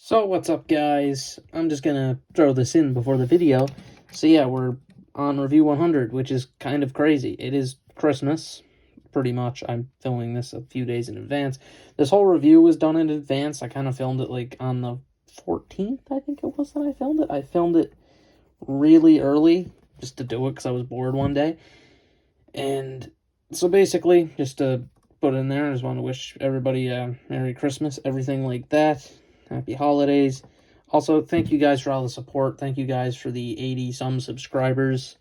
So what's up, guys? I'm just gonna throw this in before the video. So yeah, we're on review 100, which is kind of crazy. It is Christmas, pretty much. I'm filming this a few days in advance. This whole review was done in advance. I kind of filmed it like on the 14th, I think it was that I filmed it. I filmed it really early just to do it because I was bored one day. And so basically, just to put in there, I just want to wish everybody a Merry Christmas, everything like that. Happy holidays. Also, thank you guys for all the support. Thank you guys for the 80-some subscribers.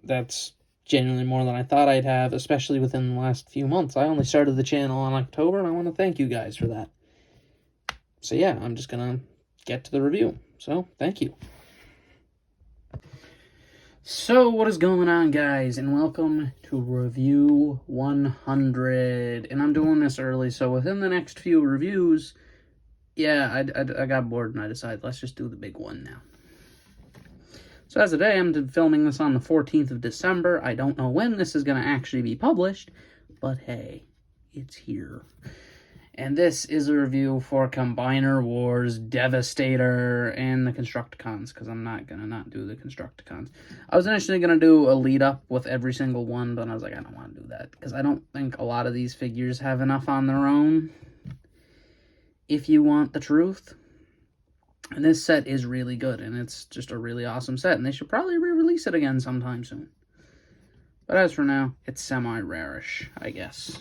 That's genuinely more than I thought I'd have, especially within the last few months. I only started the channel in October, and I want to thank you guys for that. So yeah, I'm just going to get to the review. So, thank you. So, what is going on, guys? And welcome to review 100. And I'm doing this early, so within the next few reviews... yeah, I got bored and I decided let's just do the big one now. So as of today, I'm filming this on the 14th of December. I don't know when this is going to actually be published, but hey, it's here. And this is a review for Combiner Wars, Devastator, and the Constructicons, because I'm not going to not do the Constructicons. I was initially going to do a lead-up with every single one, but I was like, I don't want to do that, because I don't think a lot of these figures have enough on their own. If you want the truth. And this set is really good, and it's just a really awesome set, and they should probably re-release it again sometime soon. But as for now, it's semi-rarish, I guess.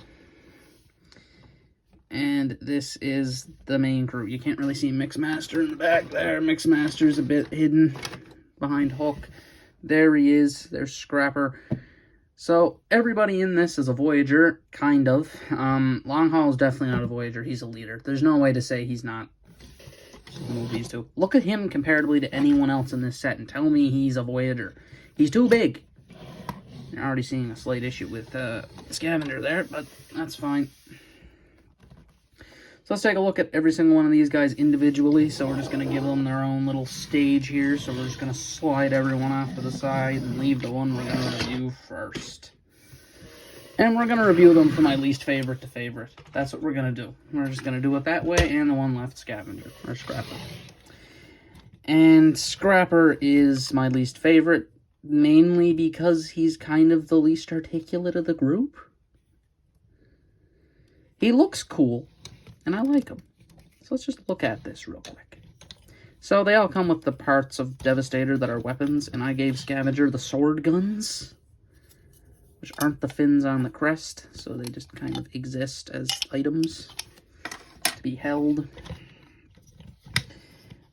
And this is the main crew. You can't really see Mixmaster in the back there. Mixmaster's a bit hidden behind Hulk. There he is. There's Scrapper. So, everybody in this is a Voyager, kind of. Longhaul is definitely not a Voyager. He's a leader. There's no way to say he's not. Move these two. Look at him comparatively to anyone else in this set and tell me he's a Voyager. He's too big. You're already seeing a slight issue with Scavenger there, but that's fine. So let's take a look at every single one of these guys individually. So we're just going to give them their own little stage here. So we're just going to slide everyone off to the side and leave the one we're going to review first. And we're going to review them from my least favorite to favorite. That's what we're going to do. We're just going to do it that way, and the one left, Scavenger, or Scrapper. And Scrapper is my least favorite, mainly because he's kind of the least articulate of the group. He looks cool. And I like them. So let's just look at this real quick. So they all come with the parts of Devastator that are weapons, and I gave Scavenger the sword guns, which aren't the fins on the crest, so they just kind of exist as items to be held.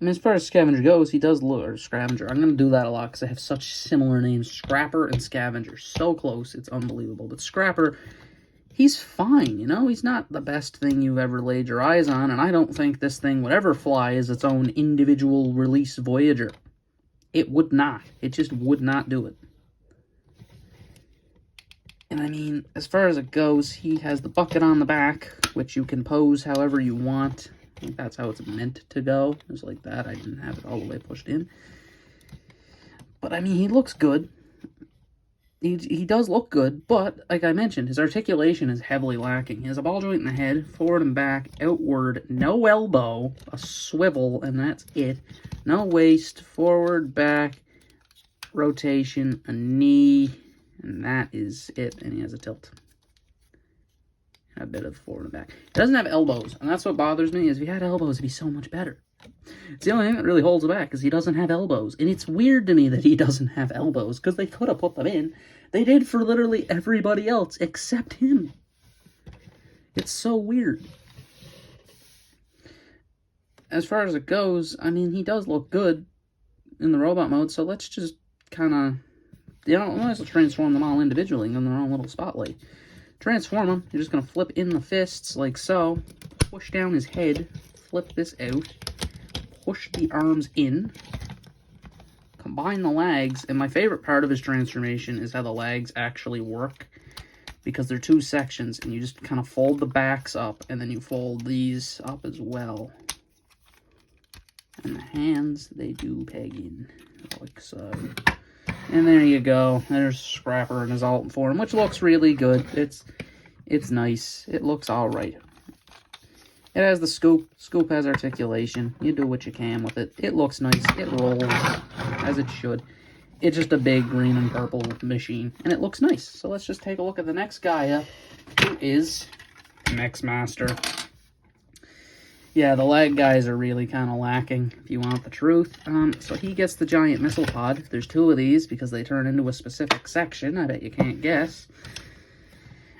And as far as Scavenger goes, he does look, or Scavenger, I'm going to do that a lot because I have such similar names, Scrapper and Scavenger, so close, it's unbelievable. But Scrapper, he's fine, you know? He's not the best thing you've ever laid your eyes on, and I don't think this thing would ever fly as its own individual release Voyager. It would not. It just would not do it. And I mean, as far as it goes, he has the bucket on the back, which you can pose however you want. I think that's how it's meant to go. Just like that. I didn't have it all the way pushed in. But I mean, he looks good. He does look good, but, like I mentioned, his articulation is heavily lacking. He has a ball joint in the head, forward and back, outward, no elbow, a swivel, and that's it. No waist, forward, back, rotation, a knee, and that is it. And he has a tilt. And a bit of forward and back. He doesn't have elbows, and that's what bothers me, is if he had elbows, it'd be so much better. It's the only thing that really holds it back, is he doesn't have elbows. And it's weird to me that he doesn't have elbows, because they could have put them in. They did for literally everybody else except him. It's so weird. As far as it goes, I mean, he does look good in the robot mode, so let's just kind of, you know, let's transform them all individually in their own little spotlight. Transform them. You're just going to flip in the fists like so. Push down his head. Flip this out. Push the arms in, combine the legs, and my favorite part of his transformation is how the legs actually work, because they're two sections, and you just kind of fold the backs up, and then you fold these up as well. And the hands, they do peg in, like so. And there you go. There's Scrapper in his alt form, which looks really good. It's nice. It looks alright. It has the scoop. Scoop has articulation. You do what you can with it. It looks nice. It rolls as it should. It's just a big green and purple machine, and it looks nice. So let's just take a look at the next guy up, who is Mixmaster. Yeah, the lag guys are really kind of lacking, if you want the truth. So he gets the giant missile pod. There's 2 of these because they turn into a specific section. I bet you can't guess.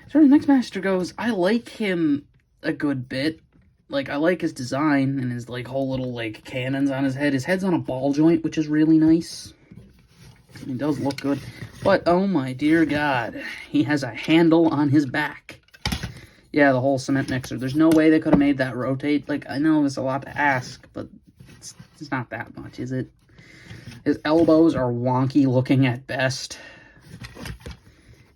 As far as Mixmaster goes, I like him a good bit. Like, I like his design and his, like, whole little, like, cannons on his head. His head's on a ball joint, which is really nice. He does look good. But, oh my dear God, he has a handle on his back. Yeah, the whole cement mixer. There's no way they could have made that rotate. Like, I know it's a lot to ask, but it's not that much, is it? His elbows are wonky looking at best.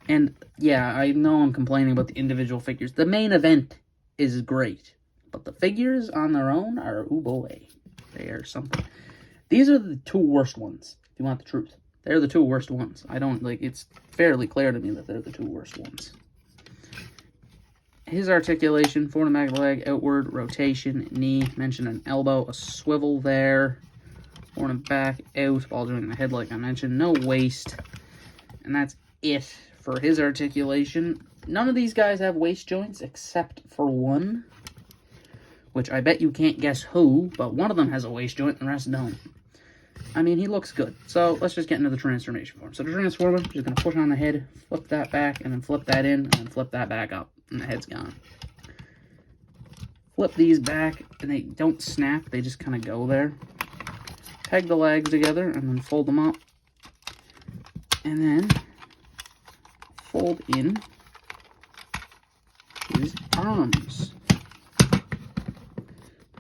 And, yeah, I know I'm complaining about the individual figures. The main event is great. But the figures on their own are, oh boy, they are something. These are the 2 worst ones, if you want the truth. They're the 2 worst ones. I don't, like, it's fairly clear to me that they're the 2 worst ones. His articulation, forward and back leg, outward, rotation, knee, mentioned an elbow, a swivel there, forward and back, out, ball joint in the head like I mentioned, no waist, and that's it for his articulation. None of these guys have waist joints except for one, which I bet you can't guess who, but one of them has a waist joint and the rest don't. I mean, he looks good. So let's just get into the transformation form. So to transform him, just going to push on the head, flip that back, and then flip that in, and then flip that back up, and the head's gone. Flip these back, and they don't snap, they just kind of go there. Peg the legs together, and then fold them up. And then fold in his arms.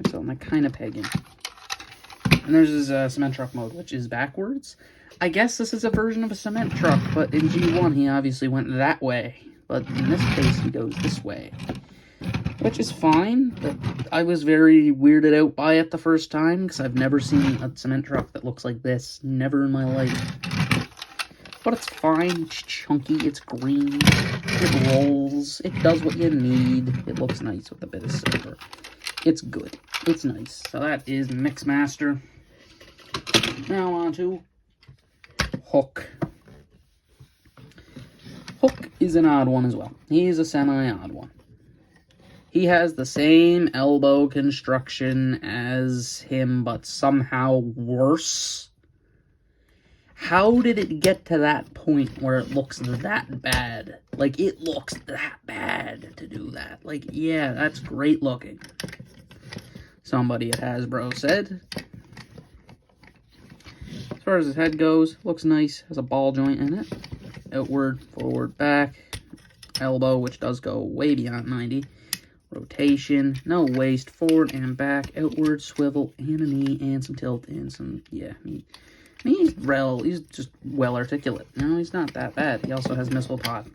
So I'm kind of pegging. And there's his cement truck mode, which is backwards. I guess this is a version of a cement truck, but in G1 he obviously went that way. But in this case he goes this way. Which is fine, but I was very weirded out by it the first time, because I've never seen a cement truck that looks like this. Never in my life. But it's fine, it's chunky, it's green, it rolls, it does what you need. It looks nice with a bit of silver. It's good. It's nice. So that is Mixmaster. Now on to Hook. Hook is an odd one as well. He's a semi-odd one. He has the same elbow construction as him, but somehow worse. How did it get to that point where it looks that bad? Like, it looks that bad to do that. Like, yeah, that's great looking. Somebody at Hasbro said. As far as his head goes, looks nice. Has a ball joint in it. Outward, forward, back. Elbow, which does go way beyond 90. Rotation, no waist, forward and back. Outward, swivel, and a knee, and some tilt, and some, yeah, he's just well articulate. No, he's not that bad. He also has missile pod.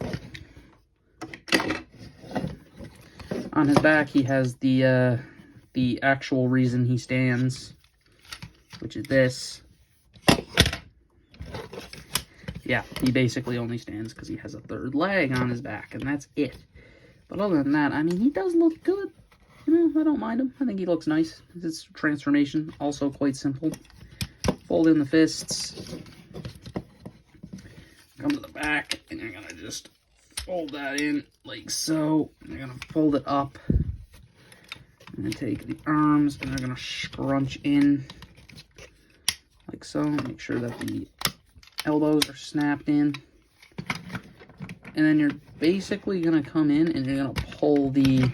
On his back, he has the actual reason he stands, which is this. Yeah, he basically only stands because he has a 3rd leg on his back, and that's it. But other than that, I mean, he does look good. You know, I don't mind him. I think he looks nice. His transformation, also quite simple. Fold in the fists. Come to the back, and you're going to just fold that in like so. You're going to fold it up. And then take the arms, and they're going to scrunch in like so. Make sure that the elbows are snapped in. And then you're basically going to come in and you're going to pull the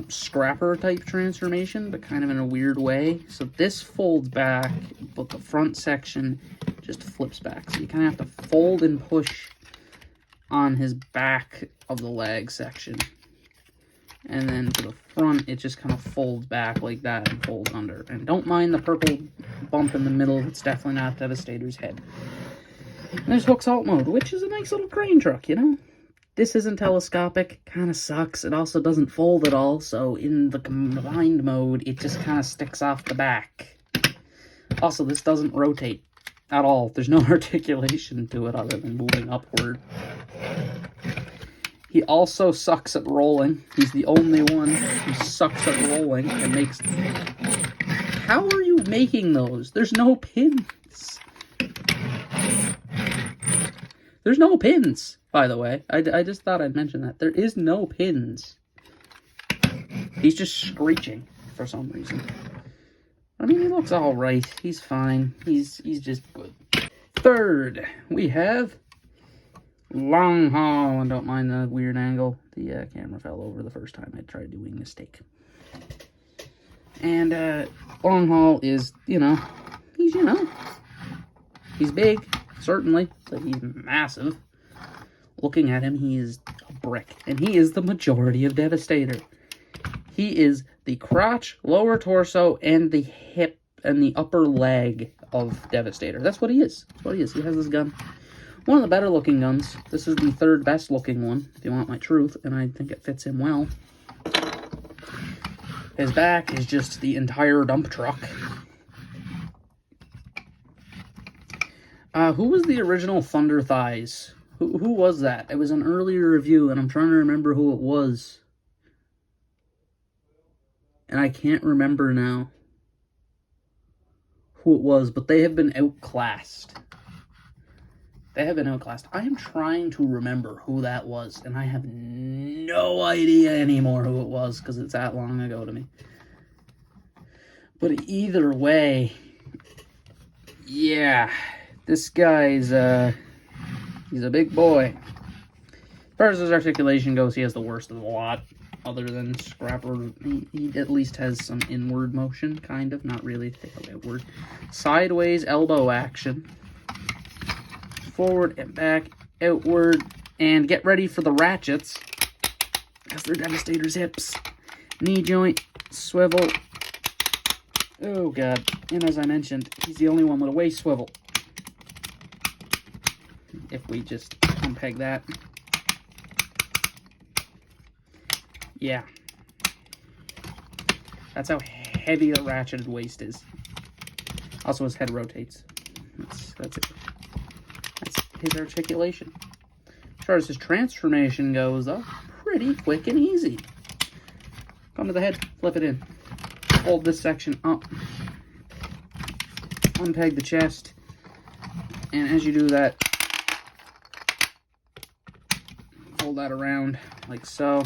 scrapper type transformation, but kind of in a weird way. So this folds back, but the front section just flips back. So you kind of have to fold and push on his back of the leg section. And then to the front, it just kind of folds back like that and folds under. And don't mind the purple bump in the middle. It's definitely not Devastator's head. And there's Hook's alt mode, which is a nice little crane truck, you know? This isn't telescopic, kind of sucks. It also doesn't fold at all, so in the combined mode, it just kind of sticks off the back. Also, this doesn't rotate at all. There's no articulation to it other than moving upward. He also sucks at rolling. He's the only one who sucks at rolling and makes... How are you making those? There's no pins. There's no pins, by the way. I just thought I'd mention that. There is no pins. He's just screeching for some reason. I mean, he looks all right. He's fine. He's just good. Third, we have Long Haul. And don't mind the weird angle. The camera fell over the first time I tried doing this take. And Long Haul is, he's big, certainly, but he's massive. Looking at him, he is a brick. And he is the majority of Devastator. He is the crotch, lower torso, and the hip and the upper leg of Devastator. That's what he is. That's what he is. He has this gun. One of the better looking guns. This is the third best looking one, if you want my truth, and I think it fits him well. His back is just the entire dump truck. Who was the original Thunder Thighs? Who was that? It was an earlier review, and I'm trying to remember who it was. And I can't remember now who it was, but they have been outclassed. They have been outclassed. I am trying to remember who that was, and I have no idea anymore who it was, because it's that long ago to me. But either way, yeah, this guy's, he's a big boy. As far as his articulation goes, he has the worst of the lot. Other than Scrapper, he at least has some inward motion, kind of. Not really, outward. Sideways elbow action. Forward and back, outward, and get ready for the ratchets, because they're Devastator's hips. Knee joint, swivel. Oh god, and as I mentioned, he's the only one with a waist swivel. If we just unpeg that. Yeah. That's how heavy the ratcheted waist is. Also, his head rotates. That's it. That's his articulation. As far as his transformation goes, though, pretty quick and easy. Come to the head, flip it in. Hold this section up. Unpeg the chest. And as you do that, fold that around like so.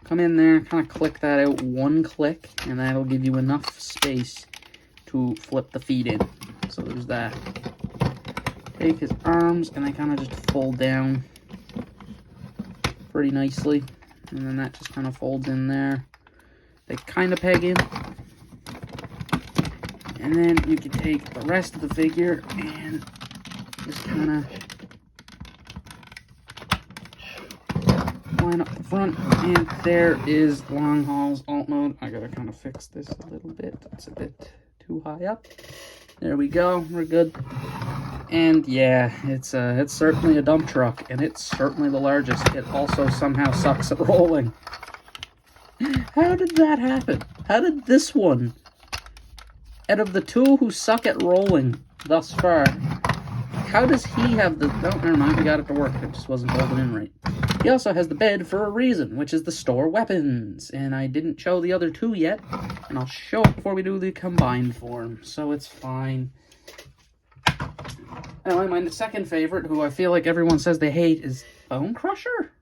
Come in there, kind of click that out one click, and that'll give you enough space to flip the feet in. So there's that. Take his arms, and I kind of just fold down pretty nicely. And then that just kind of folds in there. They kind of peg in. And then you can take the rest of the figure and just kind of line up the front, and there is Long Haul's alt mode. I gotta kind of fix this a little bit. It's a bit too high up. There we go. We're good. And yeah, it's certainly a dump truck, and it's certainly the largest. It also somehow sucks at rolling. How did that happen? How did this one, out of the two who suck at rolling thus far, how does he have the... Oh, never mind, we got it to work. It just wasn't holding in right. He also has the bed for a reason, which is the store weapons. And I didn't show the other two yet, and I'll show it before we do the combined form, so it's fine. Anyway, my second favorite, who I feel like everyone says they hate, is Bone Crusher.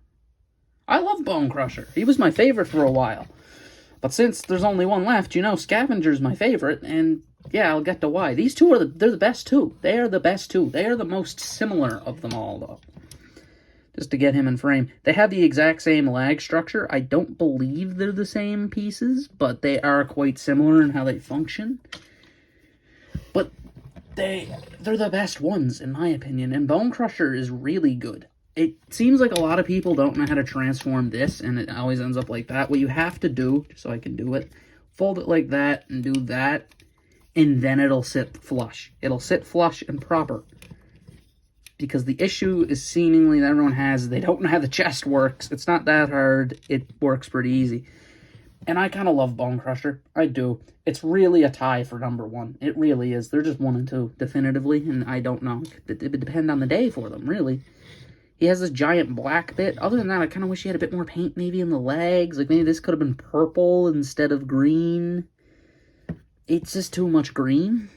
I love Bone Crusher. He was my favorite for a while. But since there's only one left, Scavenger's my favorite, and yeah, I'll get to why. These two they're the best two. They are the best two. They are the most similar of them all, though. Just to get him in frame. They have the exact same lag structure. I don't believe they're the same pieces, but they are quite similar in how they function. But they're the best ones, in my opinion, and Bone Crusher is really good. It seems like a lot of people don't know how to transform this, and it always ends up like that. What you have to do, just so I can do it, fold it like that and do that, and then it'll sit flush. It'll sit flush and proper. Because the issue is seemingly that everyone has, they don't know how the chest works. It's not that hard. It works pretty easy. And I kind of love Bone Crusher. I do. It's really a tie for number one. It really is. They're just 1 and 2, definitively, and I don't know. It would depend on the day for them, really. He has this giant black bit. Other than that, I kind of wish he had a bit more paint maybe in the legs. Like, maybe this could have been purple instead of green. It's just too much green.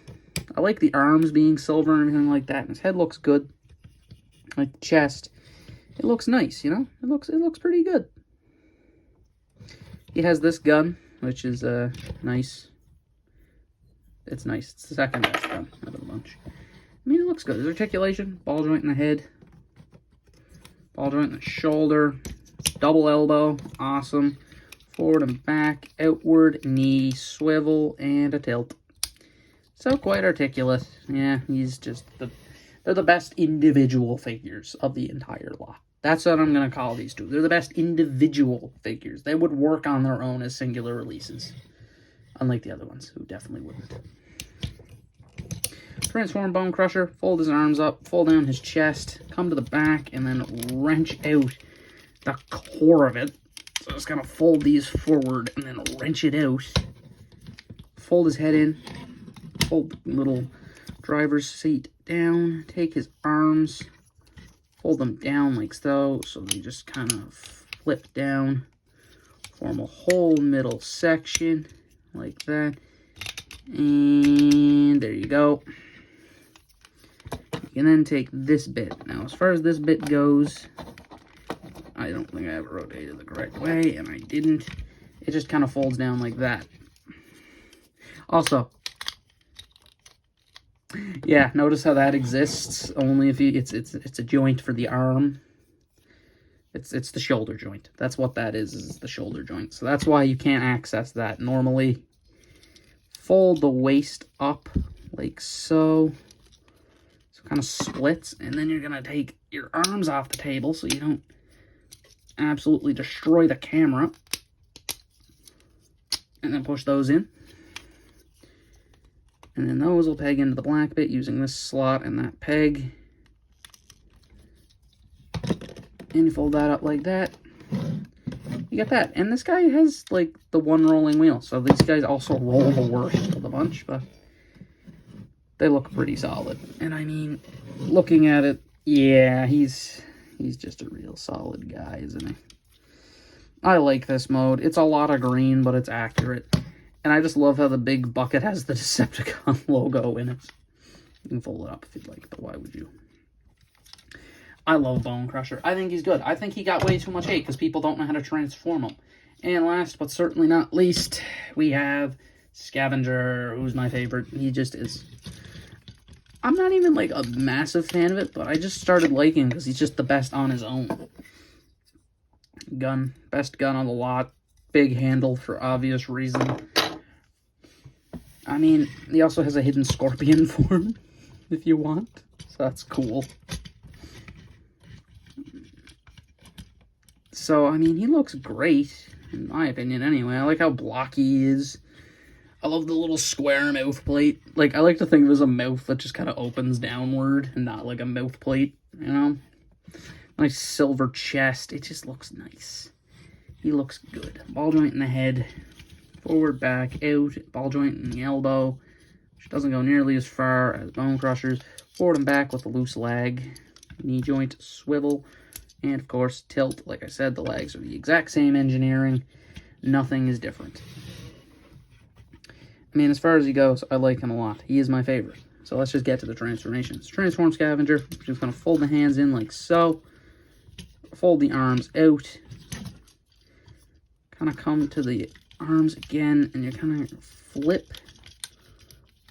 I like the arms being silver and everything like that. And his head looks good. Like the chest. It looks nice, you know? It looks pretty good. He has this gun, which is nice. It's nice. It's the second best gun out of the bunch. I mean, it looks good. His articulation, ball joint in the head, ball joint in the shoulder, double elbow, awesome. Forward and back, outward, knee, swivel, and a tilt. So quite articulate. Yeah, he's just they're the best individual figures of the entire lot. That's what I'm going to call these two. They're the best individual figures. They would work on their own as singular releases. Unlike the other ones, who definitely wouldn't. Transform Bone Crusher, fold his arms up, fold down his chest, come to the back, and then wrench out the core of it. So just kind of fold these forward and then wrench it out. Fold his head in, fold the little driver's seat down, take his arms, fold them down like so they just kind of flip down, form a whole middle section like that, and there you go. You can then take this bit. Now, as far as this bit goes, I don't think I have it rotated the correct way, and I didn't. It just kind of folds down like that. Also, yeah, notice how that exists only if you, it's a joint for the arm. It's the shoulder joint. That's what that is the shoulder joint. So that's why you can't access that. Normally, fold the waist up like so. So it kind of splits, and then you're gonna take your arms off the table so you don't absolutely destroy the camera. And then push those in. And then those will peg into the black bit using this slot and that peg. And you fold that up like that. You get that. And this guy has, like, the one rolling wheel. So these guys also roll the worst of the bunch, but they look pretty solid. And I mean, looking at it, yeah, he's just a real solid guy, isn't he? I like this mode. It's a lot of green, but it's accurate. And I just love how the big bucket has the Decepticon logo in it. You can fold it up if you'd like, but why would you? I love Bone Crusher. I think he's good. I think he got way too much hate because people don't know how to transform him. And last but certainly not least, we have Scavenger, who's my favorite. He just is. I'm not even like a massive fan of it, but I just started liking him because he's just the best on his own. Gun. Best gun on the lot. Big handle for obvious reason. I mean, he also has a hidden scorpion form, if you want. So that's cool. So, I mean, he looks great, in my opinion, anyway. I like how blocky he is. I love the little square mouth plate. Like, I like to think of it as a mouth that just kind of opens downward, and not like a mouth plate, you know? Nice silver chest. It just looks nice. He looks good. Ball joint in the head. Forward, back, out. Ball joint in the elbow, which doesn't go nearly as far as Bone Crushers. Forward and back with a loose leg. Knee joint, swivel, and of course, tilt. Like I said, the legs are the exact same engineering. Nothing is different. I mean, as far as he goes, I like him a lot. He is my favorite. So let's just get to the transformations. Transform Scavenger. We're just going to fold the hands in like so. Fold the arms out. Kind of come to the arms again, and you kind of flip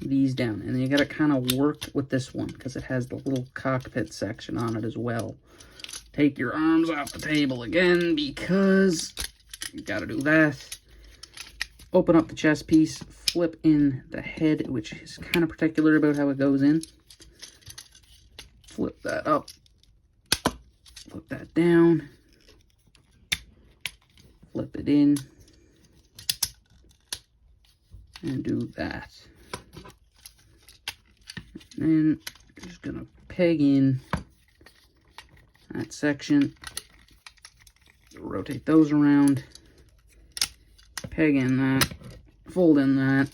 these down. And then you got to kind of work with this one because it has the little cockpit section on it as well. Take your arms off the table again because you got to do that. Open up the chest piece, flip in the head, which is kind of particular about how it goes in. Flip that up. Flip that down. Flip it in. And do that. And then just gonna peg in that section. Rotate those around. Peg in that. Fold in that.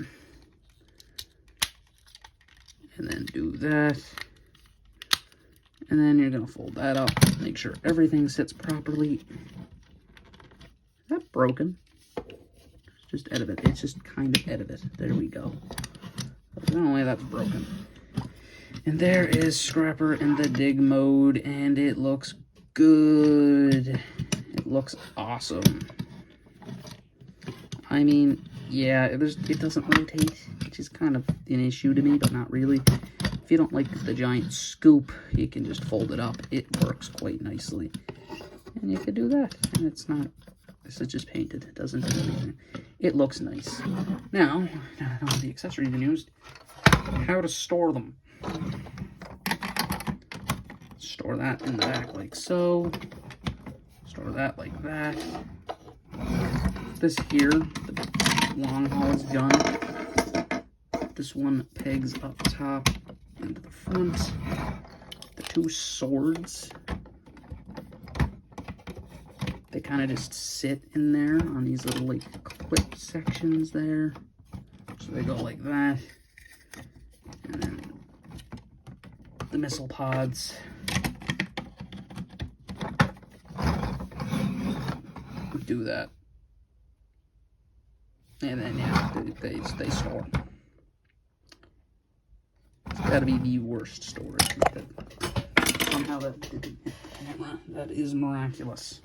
And then do that. And then you're going to fold that up, make sure everything sits properly. Is that broken? Just out of it. It's just kind of out of it. There we go. There's no way that's broken. And there is Scrapper in the dig mode, and it looks good. It looks awesome. I mean, yeah, it doesn't rotate, which is kind of an issue to me, but not really. If you don't like the giant scoop, you can just fold it up. It works quite nicely. And you could do that. And it's not, this is just painted. It doesn't do anything. It looks nice. Now I know the accessories you used, how to store them. Store that in the back like so. Store that like that. This here, the long haul is done. This one pegs up top into the front. The two swords, they kind of just sit in there on these little like clip sections there. So they go like that. And then the missile pods do that. And then, yeah, they store. It's got to be the worst storage method. Somehow that didn't hit the camera. That is miraculous.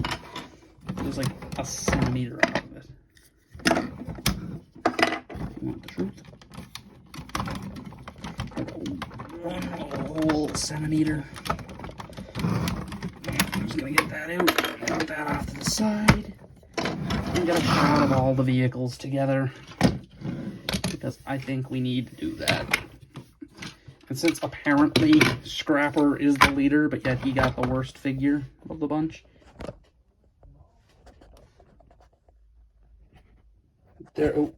There's like a centimeter out of it. If you want the truth. Like a whole centimeter. I'm just going to get that out. Put that off to the side. And get a shot of all the vehicles together, because I think we need to do that. And since apparently Scrapper is the leader, but yet he got the worst figure of the bunch. There, oh,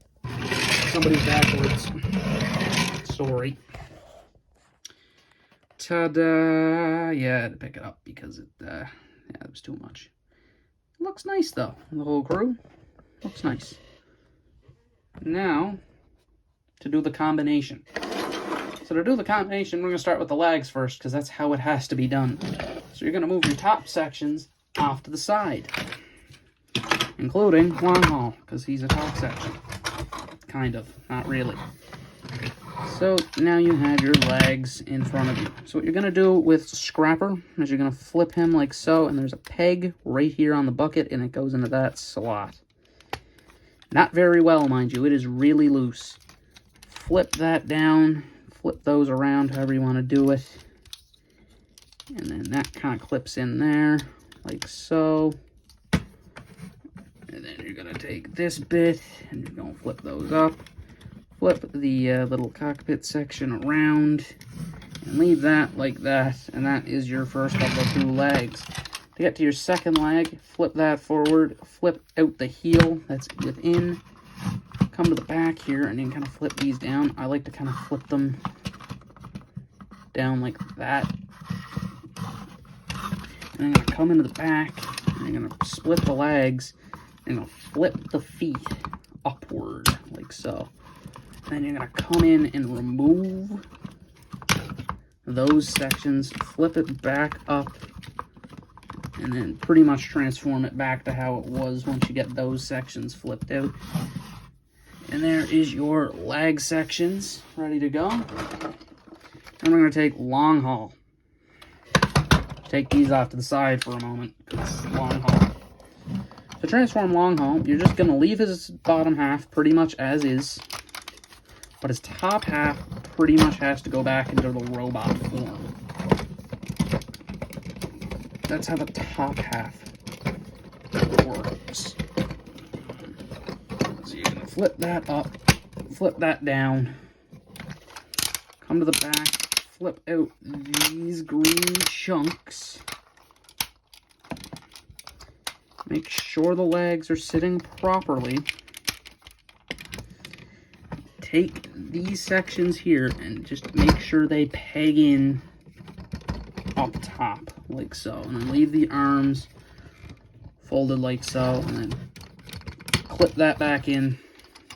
somebody's backwards. Sorry. Ta-da! Yeah, I had to pick it up because it was too much. Looks nice though, the whole crew. Looks nice. Now, to do the combination. So to do the combination, we're going to start with the legs first, because that's how it has to be done. So you're going to move your top sections off to the side. Including long haul, because he's a top section. Kind of, not really. So now you have your legs in front of you. So what you're going to do with Scrapper is you're going to flip him like so, and there's a peg right here on the bucket, and it goes into that slot. Not very well, mind you. It is really loose. Flip that down, flip those around however you want to do it. And then that kind of clips in there, like so. And then you're going to take this bit, and you're going to flip those up. Flip the little cockpit section around and leave that like that, and that is your first of the two legs. To get to your second leg, flip that forward, flip out the heel that's within, come to the back here, and you can kind of flip these down. I like to kind of flip them down like that. And I'm going to come into the back, and I'm going to split the legs, and I'm going to flip the feet upward like so. Then you're going to come in and remove those sections, flip it back up, and then pretty much transform it back to how it was once you get those sections flipped out. And there is your leg sections ready to go. And we're going to take long haul. Take these off to the side for a moment, because long haul. To transform long haul, you're just going to leave his bottom half pretty much as is. But his top half pretty much has to go back into the robot form. That's how the top half works. So you're going to flip that up, flip that down, come to the back, flip out these green chunks. Make sure the legs are sitting properly. Take these sections here and just make sure they peg in up top, like so. And then leave the arms folded like so, and then clip that back in.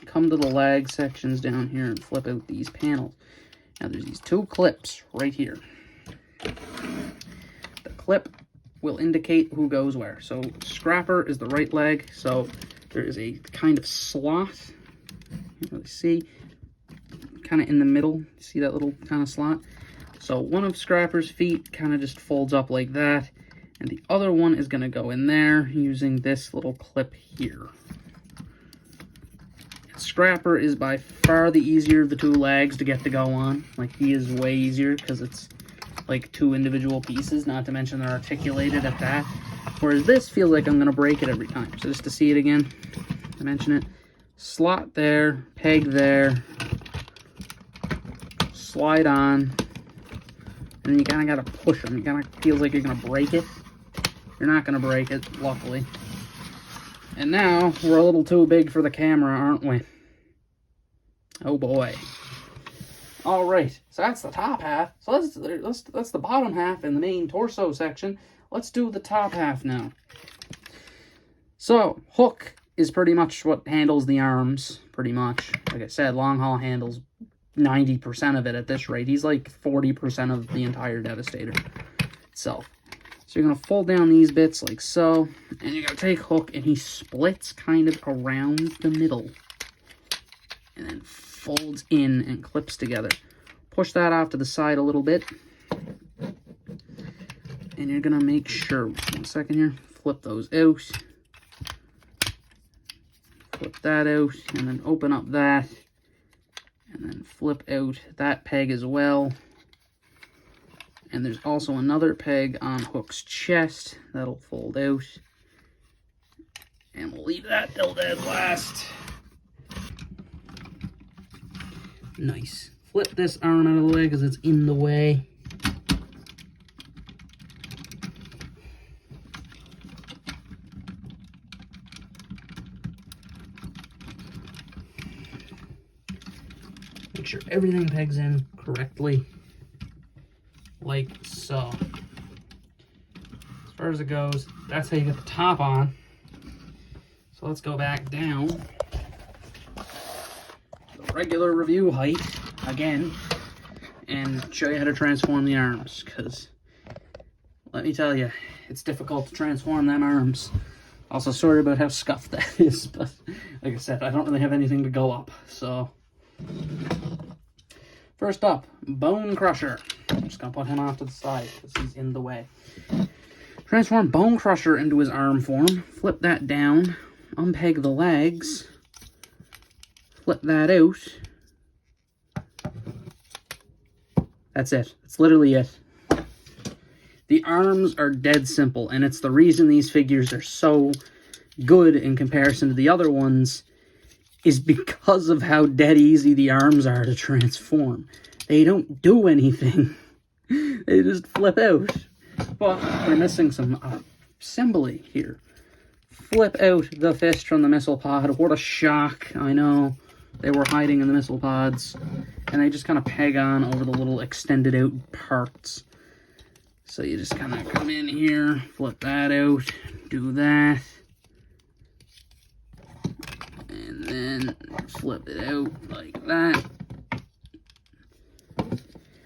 Come to the leg sections down here and flip out these panels. Now there's these two clips right here. clip will indicate who goes where. So scrapper is the right leg, so there is a kind of slot. Can't really see. Kind of in the middle. See that little kind of slot? So one of scrapper's feet kind of just folds up like that, and the other one is going to go in there using this little clip here. Scrapper is by far the easier of the two legs to get to go on. Like, he is way easier because it's like two individual pieces, not to mention they're articulated at that. Whereas this feels like I'm going to break it every time. So just to see it again, to mention it, slot there, peg there, slide on, and then you kind of got to push them. You kind of feels like you're going to break it. You're not going to break it, luckily. And now we're a little too big for the camera, aren't we? Oh boy. All right, so that's the top half. So that's the bottom half in the main torso section. Let's do the top half now. So hook is pretty much what handles the arms, pretty much. Like I said, long haul handles 90% of it at this rate. He's like 40% of the entire Devastator itself. So you're going to fold down these bits like so, and you're going to take hook, and he splits kind of around the middle, and then folds in and clips together. Push that off to the side a little bit, and you're going to make sure, 1 second here, flip those out, flip that out, and then open up that, and then flip out that peg as well. And there's also another peg on hook's chest that'll fold out. And we'll leave that till dead last. Nice. Flip this arm out of the way because it's in the way. Make sure everything pegs in correctly. Like so. As far as it goes, that's how you get the top on. So let's go back down to the regular review height again and show you how to transform the arms, because let me tell you, it's difficult to transform them arms. Also, sorry about how scuffed that is, but like I said, I don't really have anything to go up. So first up, Bone Crusher. I'm just going to put him off to the side because he's in the way. Transform Bone Crusher into his arm form. Flip that down. Unpeg the legs. Flip that out. That's it. That's literally it. The arms are dead simple, and it's the reason these figures are so good in comparison to the other ones is because of how dead easy the arms are to transform. They don't do anything. They just flip out. But we're missing some assembly here. Flip out the fist from the missile pod. What a shock. I know. They were hiding in the missile pods. And they just kind of peg on over the little extended out parts. So you just kind of come in here, flip that out, do that. And then flip it out like that.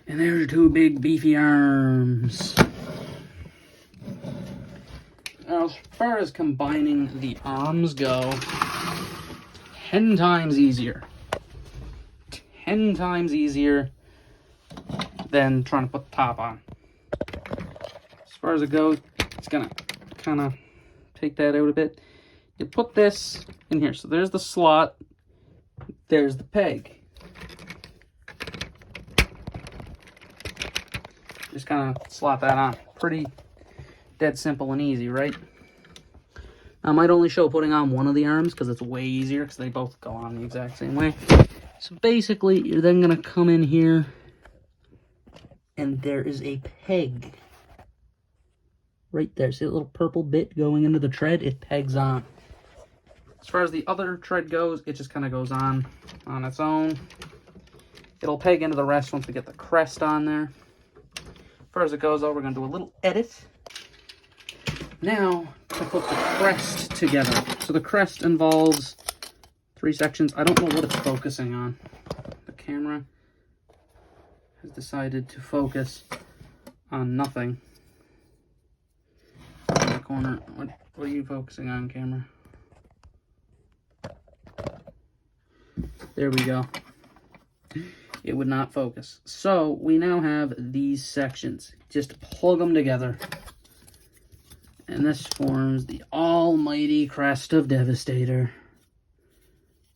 And there's two big beefy arms. Now, as far as combining the arms go, 10 times easier. 10 times easier than trying to put the top on. As far as it goes, it's gonna kind of take that out a bit. You put this in here. So there's the slot. There's the peg. Just kind of slot that on. Pretty dead simple and easy, right? I might only show putting on one of the arms because it's way easier because they both go on the exact same way. So basically, you're then going to come in here and there is a peg. Right there. See that little purple bit going into the tread? It pegs on. As far as the other tread goes, it just kind of goes on its own. It'll peg into the rest once we get the crest on there. As far as it goes, though, we're going to do a little edit. Now, to put the crest together. So the crest involves 3 sections. I don't know what it's focusing on. The camera has decided to focus on nothing. corner. What are you focusing on, camera? There we go. It would not focus. So we now have these sections. Just plug them together. And this forms the almighty crest of Devastator.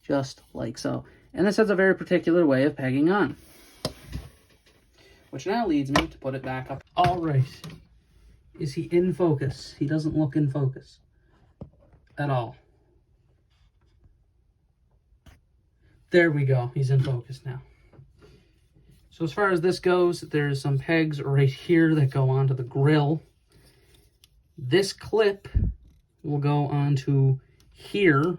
Just like so. And this has a very particular way of pegging on. Which now leads me to put it back up. Alright. Is he in focus? He doesn't look in focus. At all. There we go. He's in focus now. So as far as this goes, there's some pegs right here that go onto the grill. This clip will go onto here.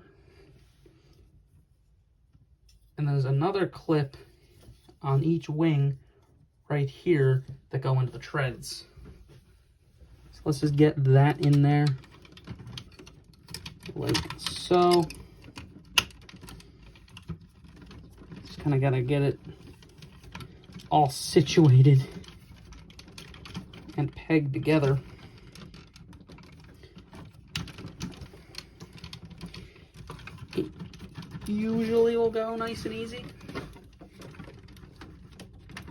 And there's another clip on each wing right here that go into the treads. So let's just get that in there. Like so. Just kind of got to get it all situated and pegged together. It usually will go nice and easy.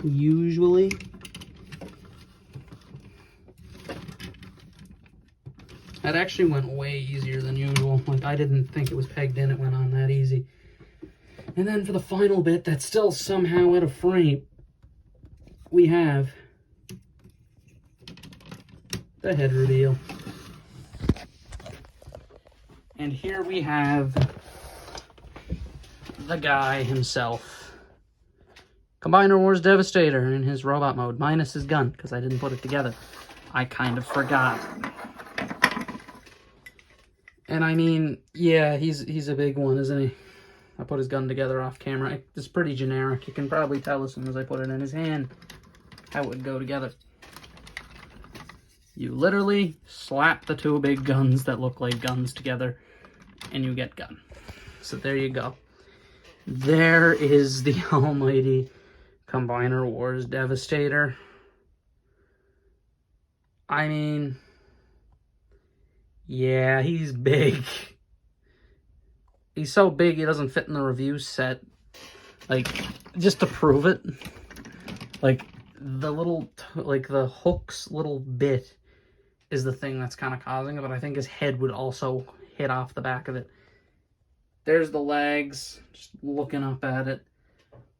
Usually. That actually went way easier than usual. Like, I didn't think it was pegged in. It went on that easy. And then for the final bit that's still somehow out of frame, we have the head reveal. And here we have the guy himself. Combiner Wars Devastator in his robot mode, minus his gun, because I didn't put it together. I kind of forgot. And I mean, yeah, he's a big one, isn't he? I put his gun together off camera. It's pretty generic. You can probably tell as soon as I put it in his hand how it would go together. You literally slap the two big guns that look like guns together, and you get gun. So there you go. There is the almighty Combiner Wars Devastator. I mean, yeah, he's big. He's so big he doesn't fit in the review set. Like, just to prove it, like, the little, like, the hook's little bit is the thing that's kind of causing it, but I think his head would also hit off the back of it. There's the legs, just looking up at it.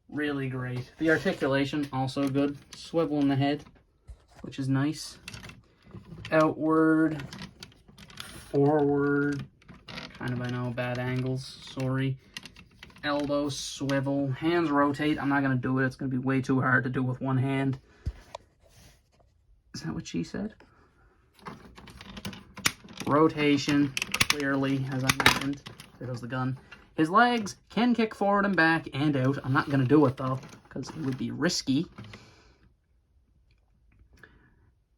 Really great. The articulation, also good. Swivel in the head, which is nice. Outward, forward, kind of, I know, bad angles, sorry. Elbow, swivel, hands rotate. I'm not going to do it. It's going to be way too hard to do with one hand. Is that what she said? Rotation, clearly, as I mentioned. There goes the gun. His legs can kick forward and back and out. I'm not going to do it, though, because it would be risky.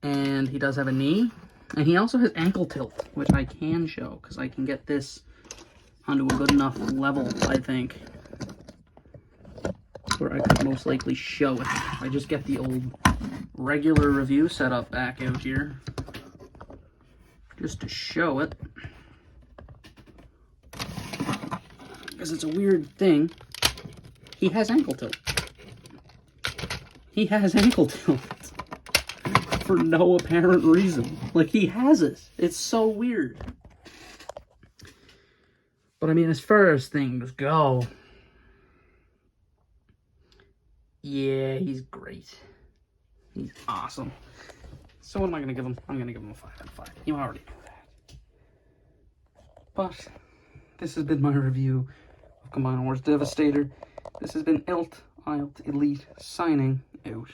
And he does have a knee. And he also has ankle tilt, which I can show, because I can get this onto a good enough level, I think, where I could most likely show it. If I just get the old regular review setup back out here, just to show it. Because it's a weird thing. He has ankle tilt. He has ankle tilt. For no apparent reason. Like, he has it. It's so weird. But I mean, as far as things go, yeah, he's great. He's awesome. So what am I going to give him? I'm going to give him a 5 out of 5. You already know that. But this has been my review of Combiner Wars Devastator. This has been Eilt Elite signing out.